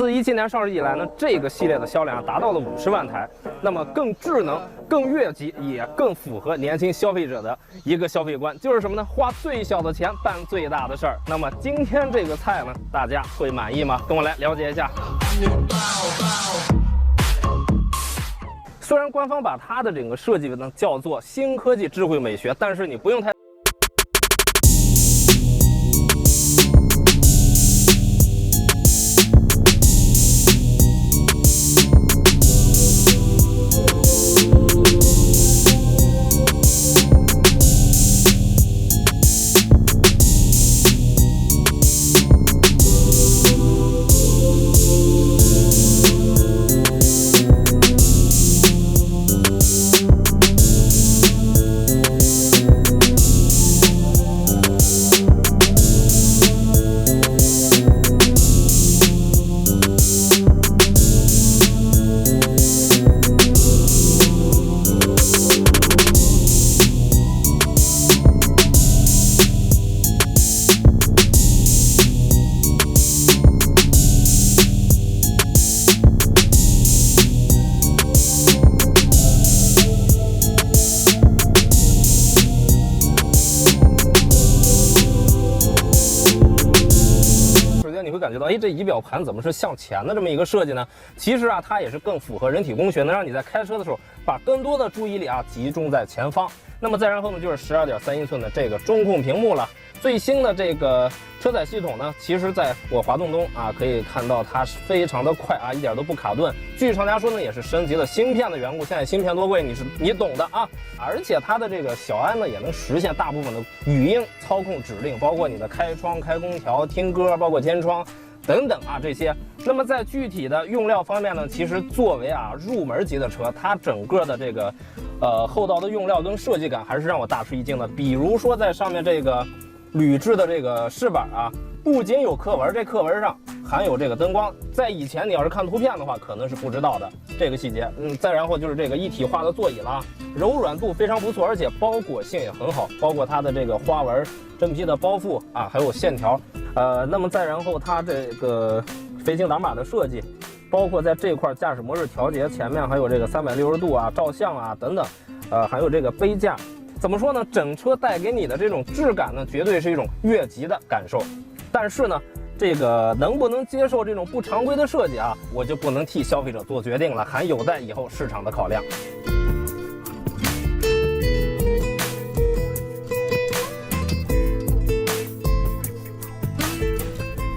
自17年上市以来呢，这个系列的销量达到了50万台。那么更智能、更越级，也更符合年轻消费者的一个消费观，就是什么呢？花最小的钱办最大的事儿。那么今天这个菜呢，大家会满意吗？跟我来了解一下。虽然官方把它的整个设计呢叫做新科技智慧美学，但是你不用太。感觉到，这仪表盘怎么是向前的这么一个设计呢？其实啊，它也是更符合人体工学，能让你在开车的时候把更多的注意力啊集中在前方。那么再然后呢，就是12.3英寸的这个中控屏幕了。最新的这个车载系统呢，其实在我滑动中啊，可以看到它是非常的快啊，一点都不卡顿。据厂家说呢，也是升级了芯片的缘故。现在芯片多贵，你懂的啊。而且它的这个小安呢，也能实现大部分的语音操控指令，包括你的开窗、开空调、听歌，包括天窗等等啊这些。那么在具体的用料方面呢，其实作为入门级的车，它整个的这个后道的用料跟设计感还是让我大吃一惊的。比如说在上面这个铝制的这个饰板啊，不仅有刻纹，这刻纹上含有这个灯光，在以前你要是看图片的话，可能是不知道的这个细节。再然后就是这个一体化的座椅了，柔软度非常不错，而且包裹性也很好，包括它的这个花纹、真皮的包覆啊，还有线条。那么再然后它这个飞行挡把的设计，包括在这块驾驶模式调节前面还有这个360度啊、照相啊等等，还有这个杯架。怎么说呢？整车带给你的这种质感呢，绝对是一种越级的感受。但是呢，这个能不能接受这种不常规的设计啊，我就不能替消费者做决定了，还有待以后市场的考量。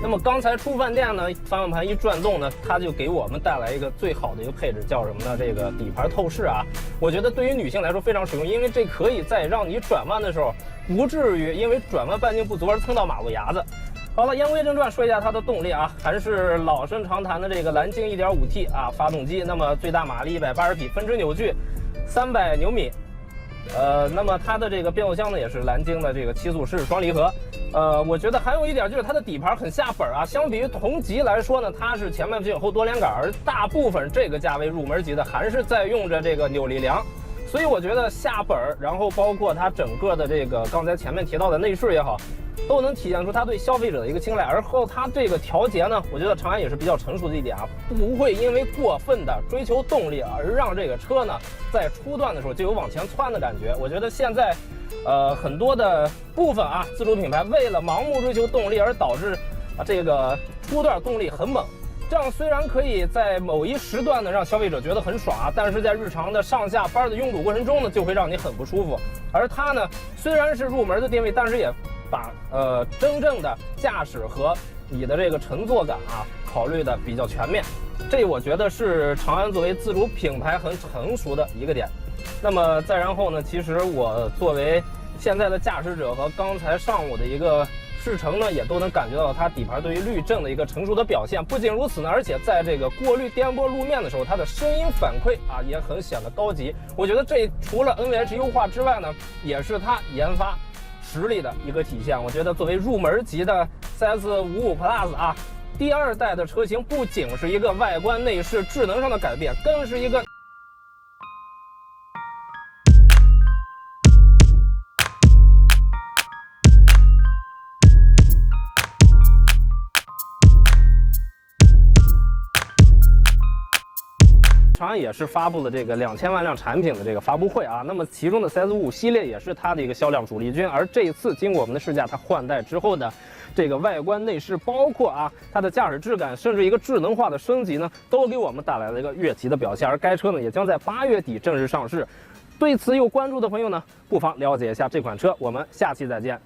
那么刚才出饭店呢，方向盘一转动呢，它就给我们带来一个最好的一个配置，叫什么呢？这个底盘透视啊，我觉得对于女性来说非常实用，因为这可以在让你转弯的时候不至于因为转弯半径不足而蹭到马路牙子。好了，言归正传，说一下它的动力啊，还是老生常谈的这个蓝鲸 1.5T 啊发动机，那么最大马力180匹，分值扭矩300牛米。那么它的这个变速箱呢，也是蓝鲸的这个7速湿式双离合。我觉得还有一点就是它的底盘很下本啊，相比于同级来说呢，它是前麦弗逊后多连杆，而大部分这个价位入门级的还是在用着这个扭力梁，所以我觉得下本，然后包括它整个的这个刚才前面提到的内饰也好，都能体现出它对消费者的一个青睐。而后它这个调节呢，我觉得长安也是比较成熟的一点啊，不会因为过分的追求动力而让这个车呢在初段的时候就有往前窜的感觉。我觉得现在很多的部分啊自主品牌为了盲目追求动力而导致这个初段动力很猛，这样虽然可以在某一时段呢让消费者觉得很爽啊，但是在日常的上下班的拥堵过程中呢，就会让你很不舒服。而它呢虽然是入门的定位，但是也把真正的驾驶和你的这个乘坐感啊考虑的比较全面，这我觉得是长安作为自主品牌很成熟的一个点。那么再然后呢，其实我作为现在的驾驶者和刚才上午的一个试乘呢，也都能感觉到它底盘对于滤震的一个成熟的表现。不仅如此呢，而且在这个过滤颠簸路面的时候，它的声音反馈啊也很显得高级。我觉得这除了 NVH 优化之外呢，也是它研发实力的一个体现。我觉得作为入门级的 CS55 Plus 啊，第二代的车型不仅是一个外观内饰智能上的改变，更是一个常也是发布了这个2000万辆产品的这个发布会啊。那么其中的 CS55系列也是它的一个销量主力军，而这一次经过我们的试驾，它换代之后的这个外观内饰，包括它的驾驶质感，甚至一个智能化的升级呢，都给我们带来了一个跃级的表现。而该车呢，也将在8月底正式上市。对此有关注的朋友呢，不妨了解一下这款车。我们下期再见。